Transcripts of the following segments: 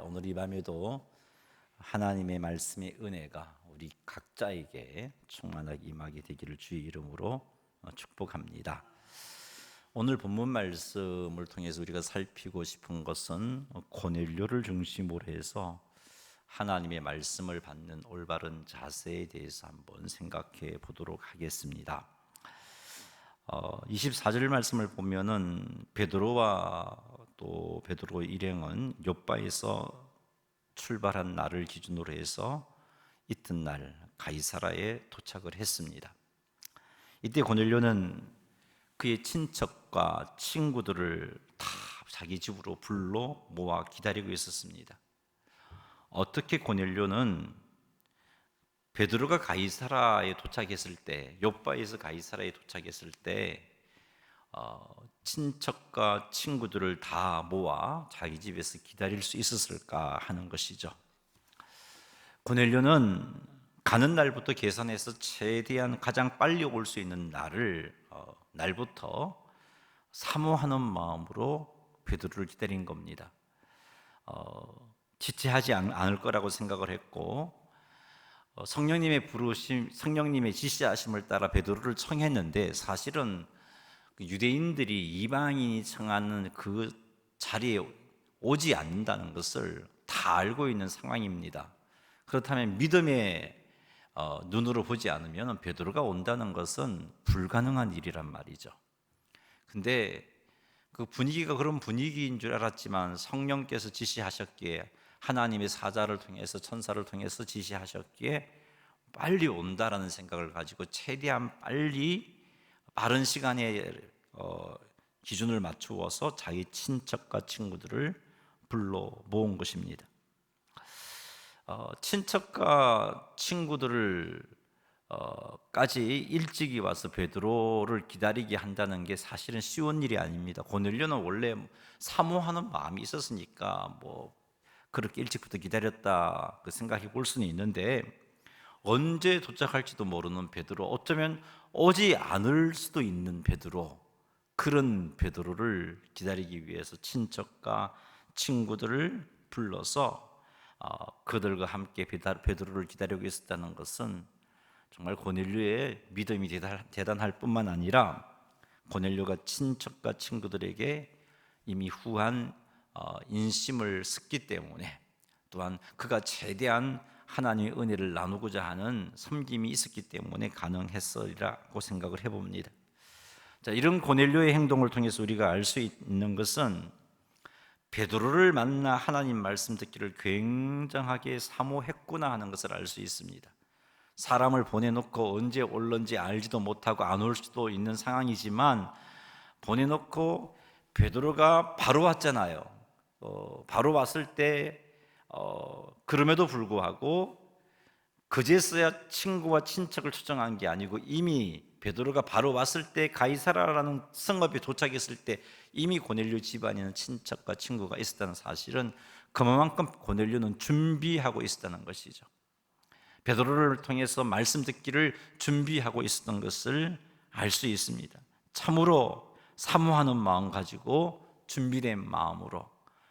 오늘 이 밤에도 하나님의 말씀의 은혜가 우리 각자에게 충만하게 임하게 되기를 주의 이름으로 축복합니다. 오늘 본문 말씀을 통해서 우리가 살피고 싶은 것은 고넬료를 중심으로 해서 하나님의 말씀을 받는 올바른 자세에 대해서 한번 생각해 보도록 하겠습니다. 24절 말씀을 보면은 베드로와 또 베드로 일행은 욥바에서 출발한 날을 기준으로 해서 이튿날 가이사라에 도착을 했습니다. 이때 고넬료는 그의 친척과 친구들을 다 자기 집으로 불러 모아 기다리고 있었습니다. 어떻게 고넬료는 베드로가 가이사라에 도착했을 때, 욥바에서 가이사라에 도착했을 때 친척과 친구들을 다 모아 자기 집에서 기다릴 수 있었을까 하는 것이죠. 고넬료는 가는 날부터 계산해서 최대한 가장 빨리 올 수 있는 날부터 사모하는 마음으로 베드로를 기다린 겁니다. 지체하지 않을 거라고 생각을 했고, 성령님의 부르심, 성령님의 지시하심을 따라 베드로를 청했는데, 사실은 유대인들이 이방인이 청하는 그 자리에 오지 않는다는 것을 다 알고 있는 상황입니다. 그렇다면 믿음의 눈으로 보지 않으면 베드로가 온다는 것은 불가능한 일이란 말이죠. 근데 그 분위기가 그런 분위기인 줄 알았지만 성령께서 지시하셨기에, 하나님의 사자를 통해서, 천사를 통해서 지시하셨기에 빨리 온다라는 생각을 가지고 최대한 빨리 빠른 시간에 기준을 맞추어서 자기 친척과 친구들을 불러 모은 것입니다. 친척과 친구들을 까지 일찍이 와서 베드로를 기다리게 한다는 게 사실은 쉬운 일이 아닙니다. 고넬료는 원래 사모하는 마음이 있었으니까 그렇게 일찍부터 기다렸다 그 생각해 볼 수는 있는데, 언제 도착할지도 모르는 베드로, 어쩌면 오지 않을 수도 있는 베드로, 그런 베드로를 기다리기 위해서 친척과 친구들을 불러서 그들과 함께 베드로를 기다리고 있었다는 것은 정말 고넬료의 믿음이 대단할 뿐만 아니라, 고넬료가 친척과 친구들에게 이미 후한 인심을 습기 때문에, 또한 그가 최대한 하나님의 은혜를 나누고자 하는 섬김이 있었기 때문에 가능했으리라고 생각을 해봅니다. 자, 이런 고넬료의 행동을 통해서 우리가 알 수 있는 것은 베드로를 만나 하나님 말씀 듣기를 굉장하게 사모했구나 하는 것을 알 수 있습니다. 사람을 보내놓고 언제 올는지 알지도 못하고 안 올 수도 있는 상황이지만, 보내놓고 베드로가 바로 왔잖아요. 바로 왔을 때 그럼에도 불구하고 그제서야 친구와 친척을 초청한 게 아니고, 이미 베드로가 바로 왔을 때, 가이사라라는 성읍에 도착했을 때 이미 고넬료 집안에는 친척과 친구가 있었다는 사실은, 그만큼 고넬료는 준비하고 있었다는 것이죠. 베드로를 통해서 말씀 듣기를 준비하고 있었던 것을 알 수 있습니다. 참으로 사모하는 마음 가지고 준비된 마음으로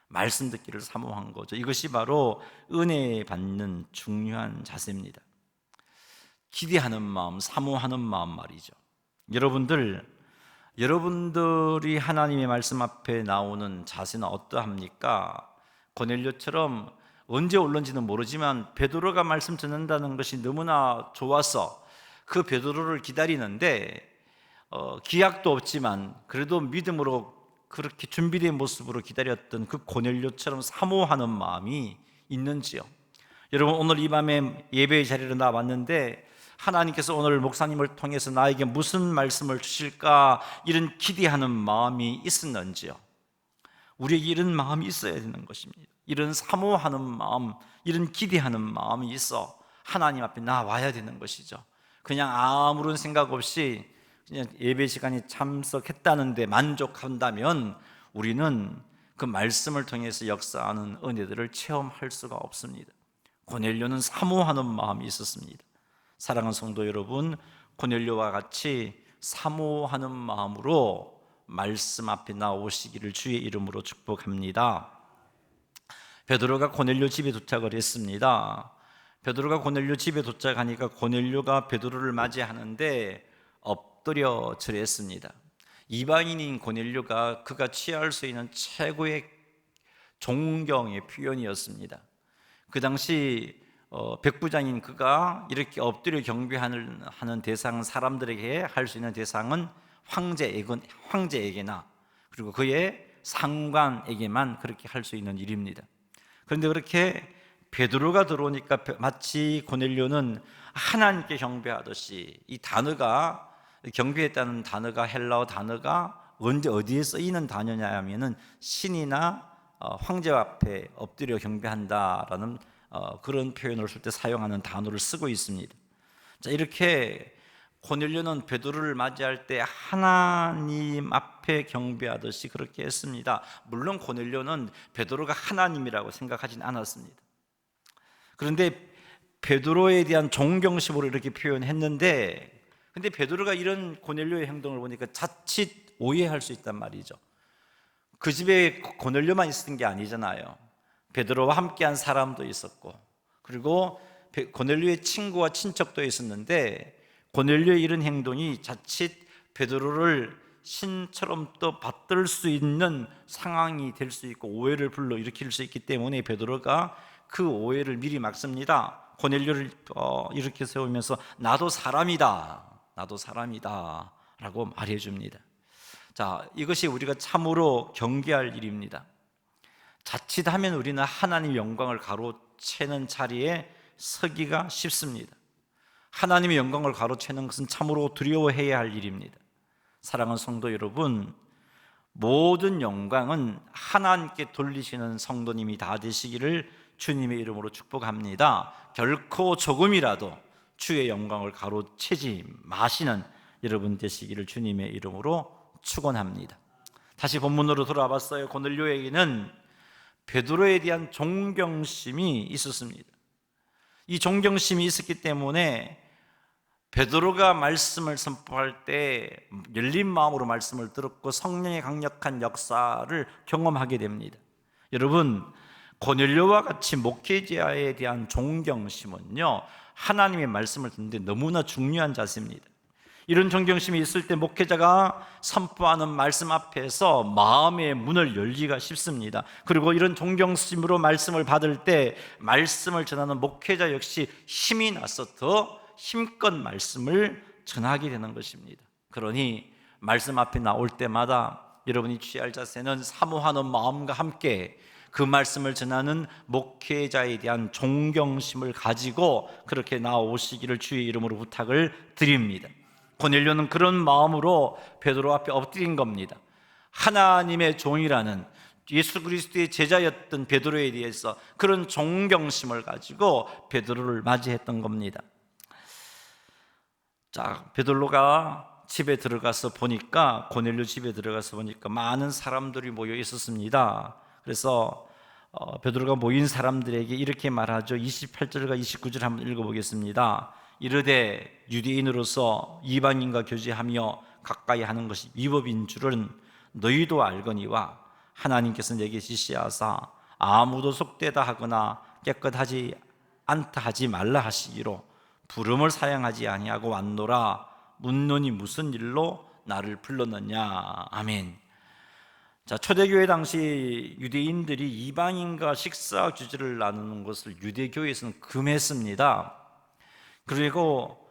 말씀 듣기를 사모한 거죠. 이것이 바로 은혜 받는 중요한 자세입니다. 기대하는 마음, 사모하는 마음 말이죠. 여러분들이 하나님의 말씀 앞에 나오는 자세는 어떠합니까? 고넬료처럼 언제 올는지는 모르지만 베드로가 말씀 듣는다는 것이 너무나 좋아서 그 베드로를 기다리는데, 기약도 없지만 그래도 믿음으로 그렇게 준비된 모습으로 기다렸던 그 고넬료처럼 사모하는 마음이 있는지요? 여러분, 오늘 이 밤에 예배의 자리로 나왔는데 하나님께서 오늘 목사님을 통해서 나에게 무슨 말씀을 주실까, 이런 기대하는 마음이 있었는지요? 우리에게 이런 마음이 있어야 되는 것입니다. 이런 사모하는 마음, 이런 기대하는 마음이 있어 하나님 앞에 나와야 되는 것이죠. 그냥 아무런 생각 없이 그냥 예배 시간에 참석했다는데 만족한다면 우리는 그 말씀을 통해서 역사하는 은혜들을 체험할 수가 없습니다. 고넬료는 사모하는 마음이 있었습니다. 사랑하는 성도 여러분, 고넬료와 같이 사모하는 마음으로 말씀 앞에 나오시기를 주의 이름으로 축복합니다. 베드로가 고넬료 집에 도착을 했습니다. 베드로가 고넬료 집에 도착하니까 고넬료가 베드로를 맞이하는데 엎드려 절했습니다. 이방인인 고넬료가 그가 취할 수 있는 최고의 존경의 표현이었습니다. 그 당시 백부장인 그가 이렇게 엎드려 경배하는 대상, 사람들에게 할 수 있는 대상은 황제에게나 그리고 그의 상관에게만 그렇게 할 수 있는 일입니다. 그런데 그렇게 베드로가 들어오니까 마치 고넬료는 하나님께 경배하듯이, 이 단어가, 경배했다는 단어가, 헬라어 단어가 언제 어디에 쓰이는 단어냐 하면은 신이나 황제 앞에 엎드려 경배한다라는 그런 표현을 쓸 때 사용하는 단어를 쓰고 있습니다. 자, 이렇게 고넬료는 베드로를 맞이할 때 하나님 앞에 경배하듯이 그렇게 했습니다. 물론 고넬료는 베드로가 하나님이라고 생각하진 않았습니다. 그런데 베드로에 대한 존경심으로 이렇게 표현했는데, 근데 베드로가 이런 고넬료의 행동을 보니까 자칫 오해할 수 있단 말이죠. 그 집에 고넬료만 있었던 게 아니잖아요. 베드로와 함께한 사람도 있었고, 그리고 고넬료의 친구와 친척도 있었는데, 고넬료의 이런 행동이 자칫 베드로를 신처럼 또 받들 수 있는 상황이 될 수 있고 오해를 불러일으킬 수 있기 때문에 베드로가 그 오해를 미리 막습니다. 고넬료를 이렇게 세우면서 나도 사람이다 라고 말해줍니다. 자, 이것이 우리가 참으로 경계할 일입니다. 자칫하면 우리는 하나님의 영광을 가로채는 자리에 서기가 쉽습니다. 하나님의 영광을 가로채는 것은 참으로 두려워해야 할 일입니다. 사랑하는 성도 여러분, 모든 영광은 하나님께 돌리시는 성도님이 다 되시기를 주님의 이름으로 축복합니다. 결코 조금이라도 주의 영광을 가로채지 마시는 여러분 되시기를 주님의 이름으로 축원합니다. 다시 본문으로 돌아봤어요. 고넬료에게는 베드로에 대한 존경심이 있었습니다. 이 존경심이 있었기 때문에 베드로가 말씀을 선포할 때 열린 마음으로 말씀을 들었고 성령의 강력한 역사를 경험하게 됩니다. 여러분, 고넬료와 같이 목회자에 대한 존경심은요, 하나님의 말씀을 듣는데 너무나 중요한 자세입니다. 이런 존경심이 있을 때 목회자가 선포하는 말씀 앞에서 마음의 문을 열기가 쉽습니다. 그리고 이런 존경심으로 말씀을 받을 때 말씀을 전하는 목회자 역시 힘이 나서 더 힘껏 말씀을 전하게 되는 것입니다. 그러니 말씀 앞에 나올 때마다 여러분이 취할 자세는 사모하는 마음과 함께 그 말씀을 전하는 목회자에 대한 존경심을 가지고 그렇게 나오시기를 주의 이름으로 부탁을 드립니다. 고넬료는 그런 마음으로 베드로 앞에 엎드린 겁니다. 하나님의 종이라는 예수 그리스도의 제자였던 베드로에 대해서 그런 존경심을 가지고 베드로를 맞이했던 겁니다. 자, 베드로가 집에 들어가서 보니까, 고넬료 집에 들어가서 보니까 많은 사람들이 모여 있었습니다. 그래서 베드로가 모인 사람들에게 이렇게 말하죠. 28절과 29절 한번 읽어보겠습니다. 이르되 유대인으로서 이방인과 교제하며 가까이 하는 것이 위법인 줄은 너희도 알거니와 하나님께서 내게 지시하사 아무도 속되다 하거나 깨끗하지 않다 하지 말라 하시기로 부름을 사양하지 아니하고 왔노라. 묻노니 무슨 일로 나를 불렀느냐. 아멘. 자, 초대교회 당시 유대인들이 이방인과 식사 주제를 나누는 것을 유대교회에서는 금했습니다. 그리고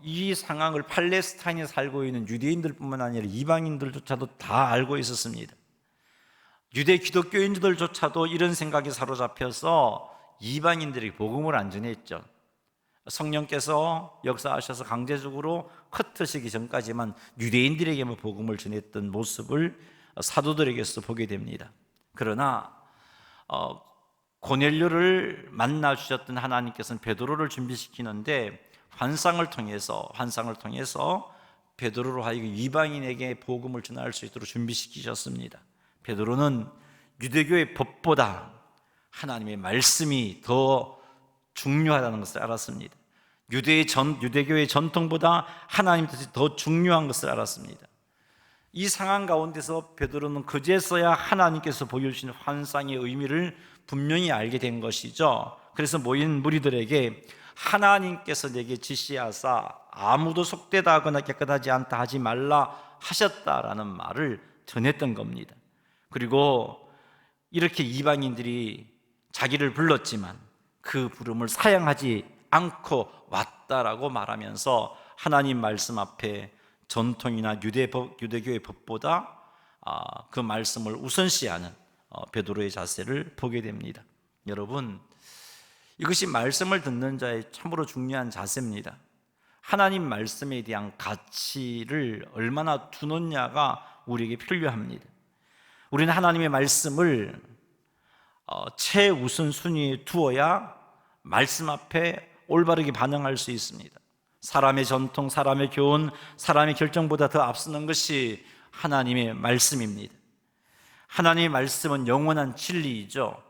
이 상황을 팔레스타인에 살고 있는 유대인들뿐만 아니라 이방인들조차도 다 알고 있었습니다. 유대 기독교인들조차도 이런 생각에 사로잡혀서 이방인들에게 복음을 안 전했죠. 성령께서 역사하셔서 강제적으로 흩으시기 전까지만 유대인들에게만 복음을 전했던 모습을 사도들에게서 보게 됩니다. 그러나 고넬료를 만나 주셨던 하나님께서는 베드로를 준비시키는데 환상을 통해서 베드로로 하여금 이방인에게 복음을 전할 수 있도록 준비시키셨습니다. 베드로는 유대교의 법보다 하나님의 말씀이 더 중요하다는 것을 알았습니다. 유대교의 전통보다 하나님 뜻이 더 중요한 것을 알았습니다. 이 상황 가운데서 베드로는 그제서야 하나님께서 보여주신 환상의 의미를 분명히 알게 된 것이죠. 그래서 모인 무리들에게 하나님께서 내게 지시하사 아무도 속되다 하거나 깨끗하지 않다 하지 말라 하셨다라는 말을 전했던 겁니다. 그리고 이렇게 이방인들이 자기를 불렀지만 그 부름을 사양하지 않고 왔다라고 말하면서 하나님 말씀 앞에 전통이나 유대교의 법보다 그 말씀을 우선시하는 베드로의 자세를 보게 됩니다. 여러분, 이것이 말씀을 듣는 자의 참으로 중요한 자세입니다. 하나님 말씀에 대한 가치를 얼마나 두느냐가 우리에게 필요합니다. 우리는 하나님의 말씀을 최우선 순위에 두어야 말씀 앞에 올바르게 반응할 수 있습니다. 사람의 전통, 사람의 교훈, 사람의 결정보다 더 앞서는 것이 하나님의 말씀입니다. 하나님의 말씀은 영원한 진리이죠.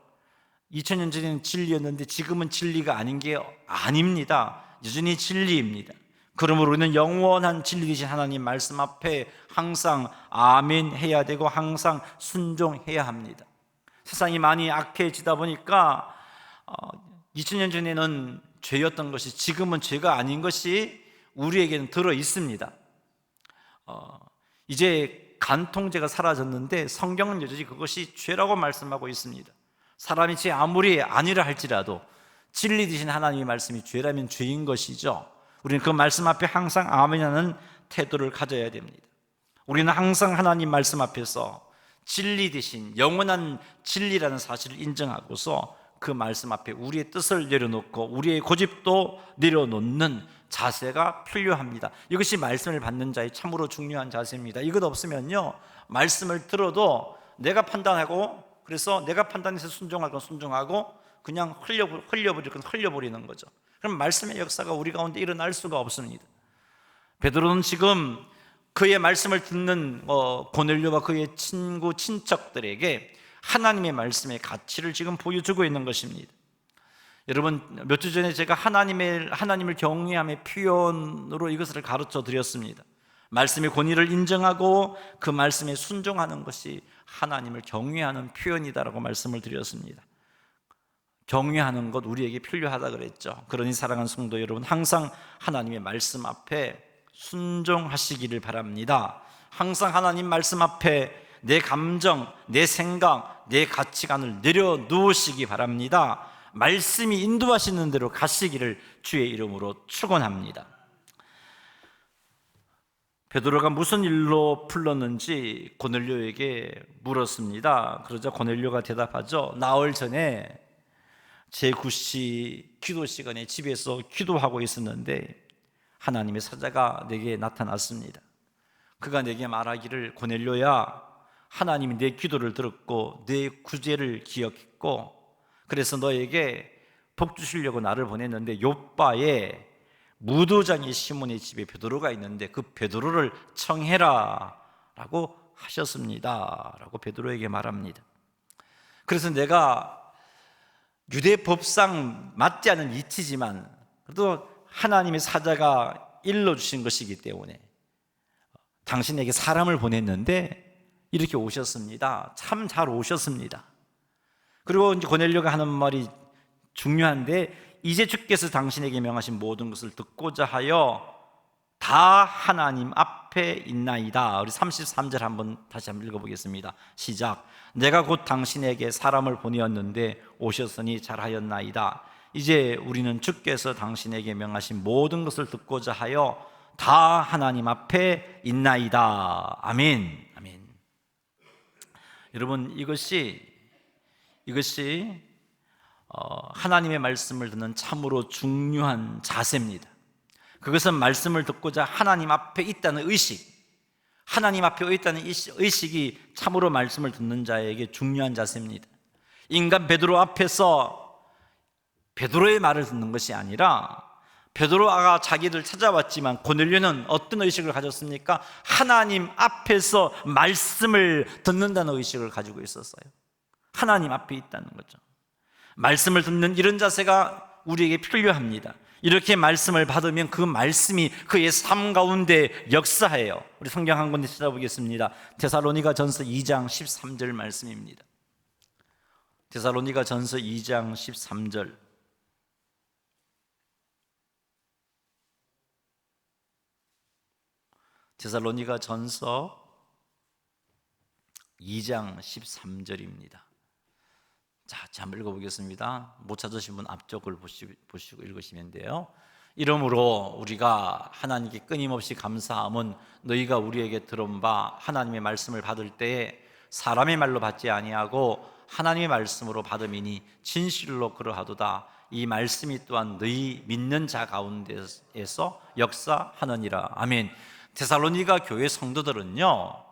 2000년 전에는 진리였는데 지금은 진리가 아닌 게 아닙니다. 여전히 진리입니다. 그러므로 우리는 영원한 진리 되신 하나님 말씀 앞에 항상 아멘 해야 되고 항상 순종해야 합니다. 세상이 많이 악해지다 보니까 2000년 전에는 죄였던 것이 지금은 죄가 아닌 것이 우리에게는 들어 있습니다. 이제 간통죄가 사라졌는데 성경은 여전히 그것이 죄라고 말씀하고 있습니다. 사람이 제 아무리 아니라 할지라도 진리 되신 하나님의 말씀이 죄라면 죄인 것이죠. 우리는 그 말씀 앞에 항상 아멘하는 태도를 가져야 됩니다. 우리는 항상 하나님 말씀 앞에서 진리 되신 영원한 진리라는 사실을 인정하고서 그 말씀 앞에 우리의 뜻을 내려놓고 우리의 고집도 내려놓는 자세가 필요합니다. 이것이 말씀을 받는 자의 참으로 중요한 자세입니다. 이것 없으면요, 말씀을 들어도 내가 판단하고, 그래서 내가 판단해서 순종할 건 순종하고 그냥 흘려버릴 건 흘려버리는 거죠. 그럼 말씀의 역사가 우리 가운데 일어날 수가 없습니다. 베드로는 지금 그의 말씀을 듣는 고넬료와 그의 친구, 친척들에게 하나님의 말씀의 가치를 지금 보여주고 있는 것입니다. 여러분, 몇 주 전에 제가 하나님을 경외함의 표현으로 이것을 가르쳐 드렸습니다. 말씀의 권위를 인정하고 그 말씀에 순종하는 것이 하나님을 경외하는 표현이다라고 말씀을 드렸습니다. 경외하는 것 우리에게 필요하다 그랬죠. 그러니 사랑하는 성도 여러분, 항상 하나님의 말씀 앞에 순종하시기를 바랍니다. 항상 하나님 말씀 앞에 내 감정, 내 생각, 내 가치관을 내려놓으시기 바랍니다. 말씀이 인도하시는 대로 가시기를 주의 이름으로 축원합니다. 베드로가 무슨 일로 불렀는지 고넬료에게 물었습니다. 그러자 고넬료가 대답하죠. 나흘 전에 제9시 기도 시간에 집에서 기도하고 있었는데 하나님의 사자가 내게 나타났습니다. 그가 내게 말하기를, 고넬료야, 하나님이 내 기도를 들었고 내 구제를 기억했고 그래서 너에게 복 주시려고 나를 보냈는데 요빠에 무도장의 시몬의 집에 베드로가 있는데 그 베드로를 청해라 라고 하셨습니다 라고 베드로에게 말합니다. 그래서 내가 유대 법상 맞지 않은 이치지만 그래도 하나님의 사자가 일러주신 것이기 때문에 당신에게 사람을 보냈는데 이렇게 오셨습니다. 참 잘 오셨습니다. 그리고 이제 고넬료가 하는 말이 중요한데, 이제 주께서 당신에게 명하신 모든 것을 듣고자 하여 다 하나님 앞에 있나이다. 우리 33절 다시 한번 읽어보겠습니다. 시작. 내가 곧 당신에게 사람을 보내었는데 오셨으니 잘하였나이다. 이제 우리는 주께서 당신에게 명하신 모든 것을 듣고자 하여 다 하나님 앞에 있나이다. 아멘. 아멘. 여러분, 이것이 하나님의 말씀을 듣는 참으로 중요한 자세입니다. 그것은 말씀을 듣고자 하나님 앞에 있다는 의식, 하나님 앞에 있다는 의식이 참으로 말씀을 듣는 자에게 중요한 자세입니다. 인간 베드로 앞에서 베드로의 말을 듣는 것이 아니라, 베드로가 자기를 찾아왔지만 고넬료는 어떤 의식을 가졌습니까? 하나님 앞에서 말씀을 듣는다는 의식을 가지고 있었어요. 하나님 앞에 있다는 거죠. 말씀을 듣는 이런 자세가 우리에게 필요합니다. 이렇게 말씀을 받으면 그 말씀이 그의 삶 가운데 역사해요. 우리 성경 한 군데 찾아보겠습니다. 데살로니가 전서 2장 13절 말씀입니다. 데살로니가 전서 2장 13절. 데살로니가 전서 2장 13절입니다. 자, 한번 읽어보겠습니다. 못 찾으신 분 앞쪽을 보시고 읽으시면 돼요. 이러므로 우리가 하나님께 끊임없이 감사함은 너희가 우리에게 들은 바 하나님의 말씀을 받을 때에 사람의 말로 받지 아니하고 하나님의 말씀으로 받음이니 진실로 그러하도다. 이 말씀이 또한 너희 믿는 자 가운데에서 역사하느니라. 아멘. 데살로니가 교회 성도들은요,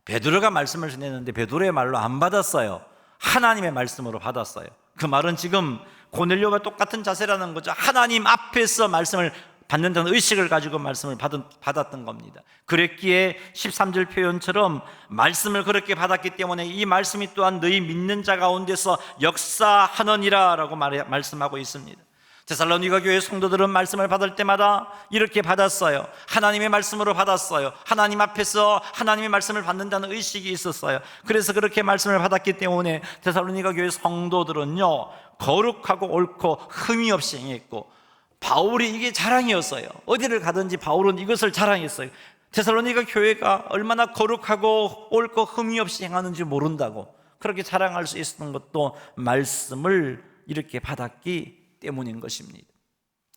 베드로가 말씀을 전했는데 베드로의 말로 안 받았어요. 하나님의 말씀으로 받았어요. 그 말은 지금 고넬료와 똑같은 자세라는 거죠. 하나님 앞에서 말씀을 받는다는 의식을 가지고 말씀을 받았던 겁니다. 그랬기에 13절 표현처럼 말씀을 그렇게 받았기 때문에 이 말씀이 또한 너희 믿는 자 가운데서 역사하느니라 라고 말씀하고 있습니다. 데살로니가 교회 성도들은 말씀을 받을 때마다 이렇게 받았어요. 하나님의 말씀으로 받았어요. 하나님 앞에서 하나님의 말씀을 받는다는 의식이 있었어요. 그래서 그렇게 말씀을 받았기 때문에 데살로니가 교회 성도들은요, 거룩하고 옳고 흠이 없이 행했고, 바울이 이게 자랑이었어요. 어디를 가든지 바울은 이것을 자랑했어요. 데살로니가 교회가 얼마나 거룩하고 옳고 흠이 없이 행하는지 모른다고 그렇게 자랑할 수 있었던 것도 말씀을 이렇게 받았기 때문인 것입니다.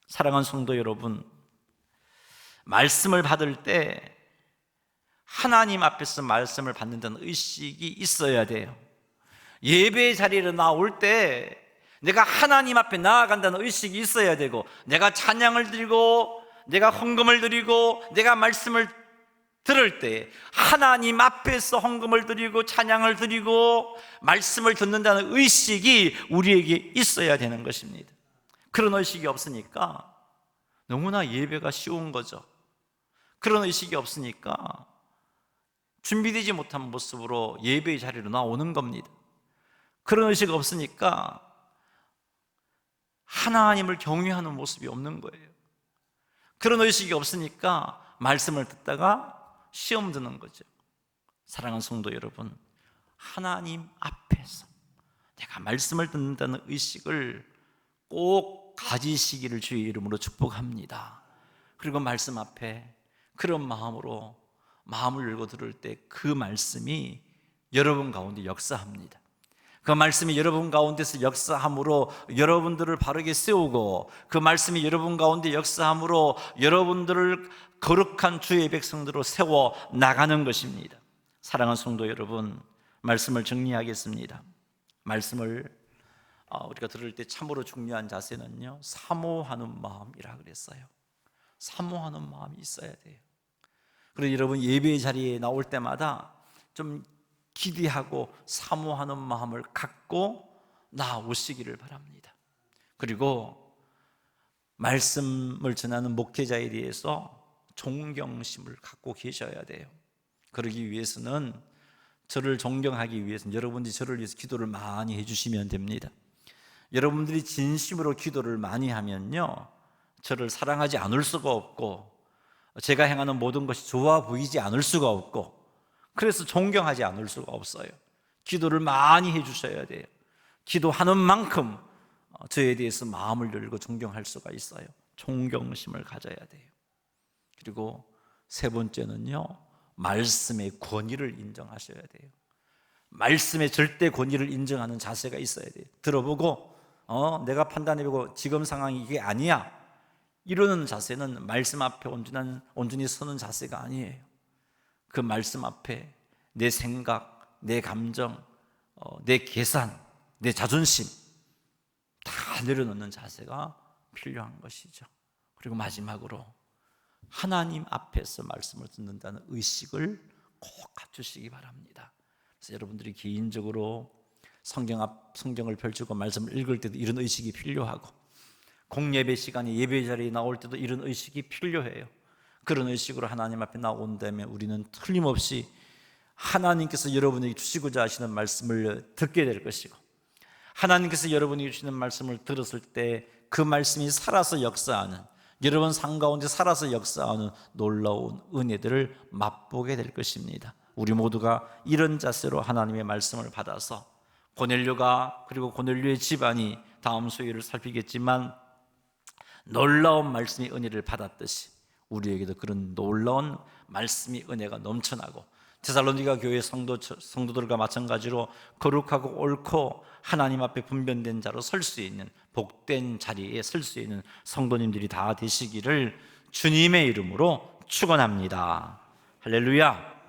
사랑하는 성도 여러분, 말씀을 받을 때 하나님 앞에서 말씀을 받는다는 의식이 있어야 돼요. 예배 자리에 나올 때 내가 하나님 앞에 나아간다는 의식이 있어야 되고, 내가 찬양을 드리고 내가 헌금을 드리고 내가 말씀을 들을 때 하나님 앞에서 헌금을 드리고 찬양을 드리고 말씀을 듣는다는 의식이 우리에게 있어야 되는 것입니다. 그런 의식이 없으니까 너무나 예배가 쉬운 거죠. 그런 의식이 없으니까 준비되지 못한 모습으로 예배의 자리로 나오는 겁니다. 그런 의식이 없으니까 하나님을 경외하는 모습이 없는 거예요. 그런 의식이 없으니까 말씀을 듣다가 시험 드는 거죠. 사랑하는 성도 여러분, 하나님 앞에서 내가 말씀을 듣는다는 의식을 꼭 가지시기를 주의 이름으로 축복합니다. 그리고 말씀 앞에 그런 마음으로 마음을 열고 들을 때 그 말씀이 여러분 가운데 역사합니다. 그 말씀이 여러분 가운데서 역사함으로 여러분들을 바르게 세우고, 그 말씀이 여러분 가운데 역사함으로 여러분들을 거룩한 주의 백성들로 세워 나가는 것입니다. 사랑하는 성도 여러분, 말씀을 정리하겠습니다. 말씀을 우리가 들을 때 참으로 중요한 자세는요, 사모하는 마음이라 그랬어요. 사모하는 마음이 있어야 돼요. 그래서 여러분 예배의 자리에 나올 때마다 좀 기대하고 사모하는 마음을 갖고 나오시기를 바랍니다. 그리고 말씀을 전하는 목회자에 대해서 존경심을 갖고 계셔야 돼요. 그러기 위해서는, 저를 존경하기 위해서는 여러분들이 저를 위해서 기도를 많이 해주시면 됩니다. 여러분들이 진심으로 기도를 많이 하면요, 저를 사랑하지 않을 수가 없고, 제가 행하는 모든 것이 좋아 보이지 않을 수가 없고, 그래서 존경하지 않을 수가 없어요. 기도를 많이 해주셔야 돼요. 기도하는 만큼 저에 대해서 마음을 열고 존경할 수가 있어요. 존경심을 가져야 돼요. 그리고 세 번째는요, 말씀의 권위를 인정하셔야 돼요. 말씀의 절대 권위를 인정하는 자세가 있어야 돼요. 들어보고 내가 판단해보고 지금 상황이 이게 아니야, 이러는 자세는 말씀 앞에 온전히 서는 자세가 아니에요. 그 말씀 앞에 내 생각, 내 감정, 내 계산, 내 자존심 다 내려놓는 자세가 필요한 것이죠. 그리고 마지막으로 하나님 앞에서 말씀을 듣는다는 의식을 꼭 갖추시기 바랍니다. 그래서 여러분들이 개인적으로 성경을 펼치고 말씀을 읽을 때도 이런 의식이 필요하고, 공예배 시간에 예배 자리에 나올 때도 이런 의식이 필요해요. 그런 의식으로 하나님 앞에 나온다면 우리는 틀림없이 하나님께서 여러분에게 주시고자 하시는 말씀을 듣게 될 것이고, 하나님께서 여러분에게 주시는 말씀을 들었을 때 그 말씀이 살아서 역사하는, 여러분 삶 가운데 살아서 역사하는 놀라운 은혜들을 맛보게 될 것입니다. 우리 모두가 이런 자세로 하나님의 말씀을 받아서 고넬료가, 그리고 고넬료의 집안이 다음 소위를 살피겠지만 놀라운 말씀의 은혜를 받았듯이 우리에게도 그런 놀라운 말씀의 은혜가 넘쳐나고, 데살로니가 교회 성도들과 마찬가지로 거룩하고 옳고 하나님 앞에 분별된 자로 설 수 있는, 복된 자리에 설 수 있는 성도님들이 다 되시기를 주님의 이름으로 축원합니다. 할렐루야.